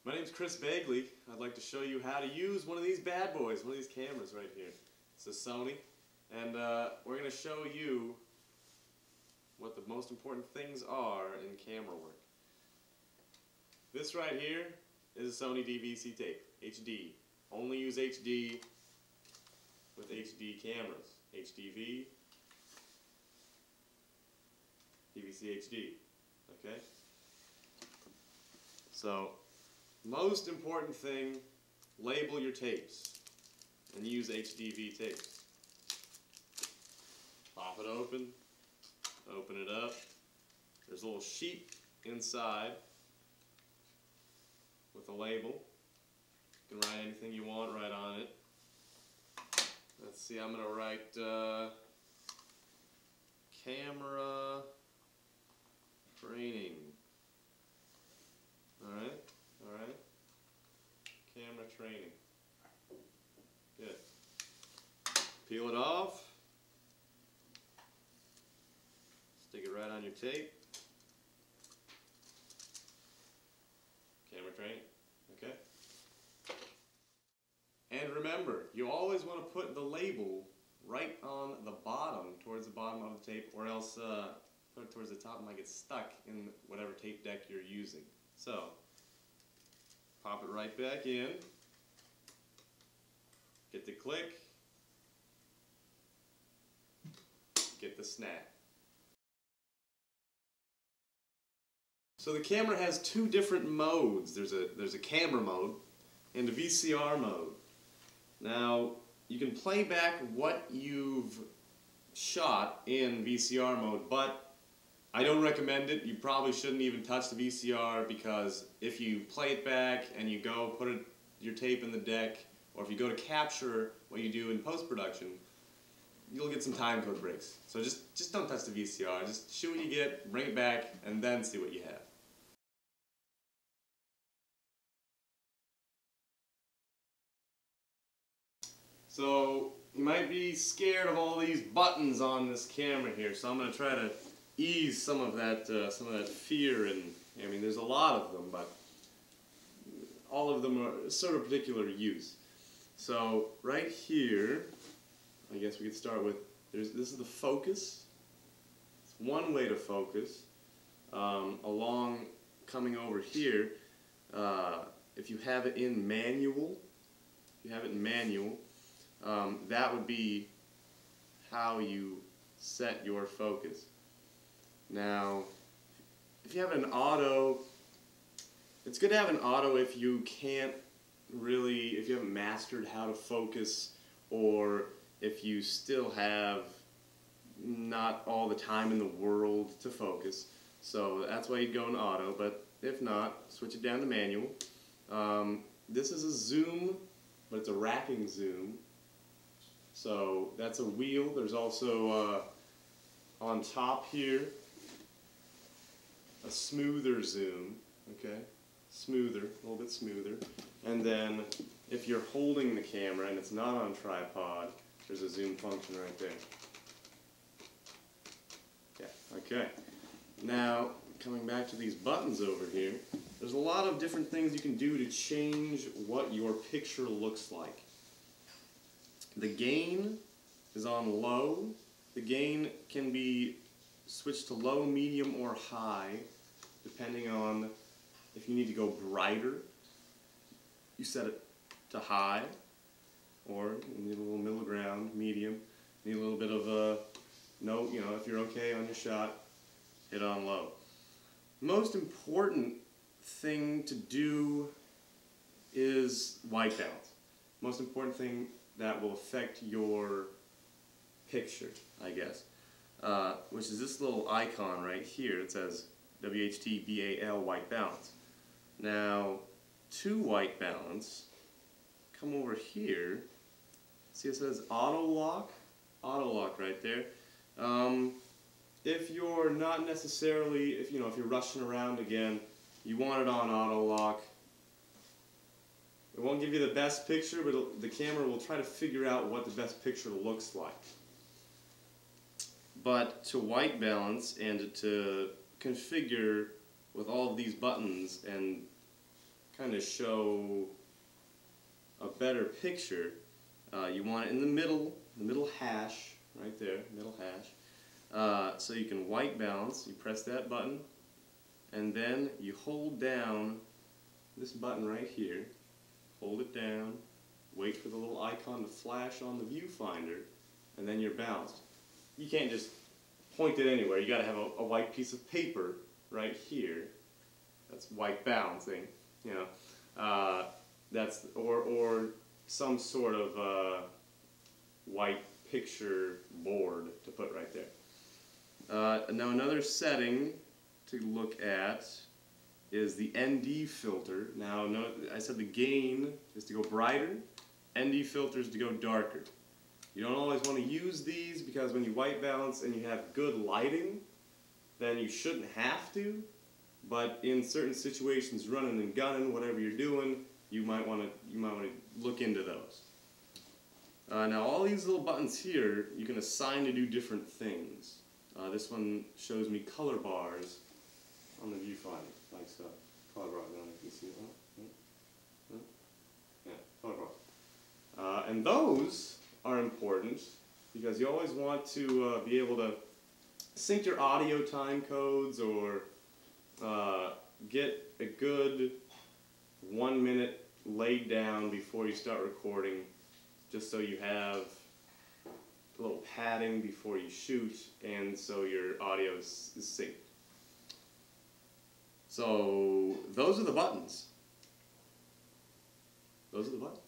My name's Chris Bagley. I'd like to show you how to use one of these bad boys, one of these cameras right here. It's a Sony, and we're going to show you what the most important things are in camera work. This right here is a Sony DVC tape, HD. Only use HD with HD cameras. HDV, DVC HD, okay? So, most important thing, label your tapes and use HDV tapes. Pop it open it up. There's a little sheet inside with a label. You can write anything you want right on it. Let's see, I'm going to write camera training. Alright. Camera training. Good. Peel it off. Stick it right on your tape. Camera training. Okay. And remember, you always want to put the label right on the bottom, towards the bottom of the tape, or else put it towards the top and might get stuck in whatever tape deck you're using. So, pop it right back in, get the click, get the snap. So the camera has two different modes. There's a camera mode and a VCR mode. Now, you can play back what you've shot in VCR mode, but I don't recommend it. You probably shouldn't even touch the VCR, because if you play it back and you go put your tape in the deck, or if you go to capture what you do in post-production, you'll get some time code breaks. So just don't touch the VCR. Just shoot what you get, bring it back, and then see what you have. So you might be scared of all these buttons on this camera here, so I'm going to try to ease some of that fear. And I mean, there's a lot of them, but all of them are sort of particular use. So right here, I guess we could start with, this is the focus. It's one way to focus. Along coming over here, if you have it in manual, that would be how you set your focus. Now, if you have an auto, it's good to have an auto if you can't really, if you haven't mastered how to focus, or if you still have not all the time in the world to focus. So that's why you'd go in auto, but if not, switch it down to manual. This is a zoom, but it's a wrapping zoom. So that's a wheel. There's also on top here a smoother zoom, okay? Smoother, a little bit smoother. And then if you're holding the camera and it's not on tripod, there's a zoom function right there. Yeah, okay. Now, coming back to these buttons over here, there's a lot of different things you can do to change what your picture looks like. The gain is on low. The gain can be switched to low, medium, or high, depending on if you need to go brighter. You set it to high, or you need a little middle ground, medium. Need a little bit of a note, you know, if you're okay on your shot, hit on low. Most important thing to do is white balance. Most important thing that will affect your picture, I guess, which is this little icon right here. It says WHT-BAL white balance. Now, to white balance, come over here. See, it says auto lock right there. If you're not necessarily, if you're rushing around again, you want it on auto lock. It won't give you the best picture, but the camera will try to figure out what the best picture looks like. But to white balance and to configure with all of these buttons and kind of show a better picture, you want it in the middle hash, right there, middle hash. So you can white balance, you press that button, and then you hold down this button right here, hold it down, wait for the little icon to flash on the viewfinder, and then you're balanced. You can't just point it anywhere, you gotta have a white piece of paper right here. That's white balancing, you know. That's, or some sort of white picture board to put right there. Now another setting to look at is the ND filter. Now I said the gain is to go brighter, ND filter is to go darker. You don't always want to use these because when you white balance and you have good lighting, then you shouldn't have to, but in certain situations, running and gunning, whatever you're doing, you might want to look into those. Now all these little buttons here, you can assign to do different things. This one shows me color bars on the viewfinder, like so. Color bars, I don't know if you can see it. Yeah, color bars. And those are important because you always want to be able to sync your audio time codes or get a good 1 minute laid down before you start recording, just so you have a little padding before you shoot and so your audio is synced. So those are the buttons. Those are the buttons.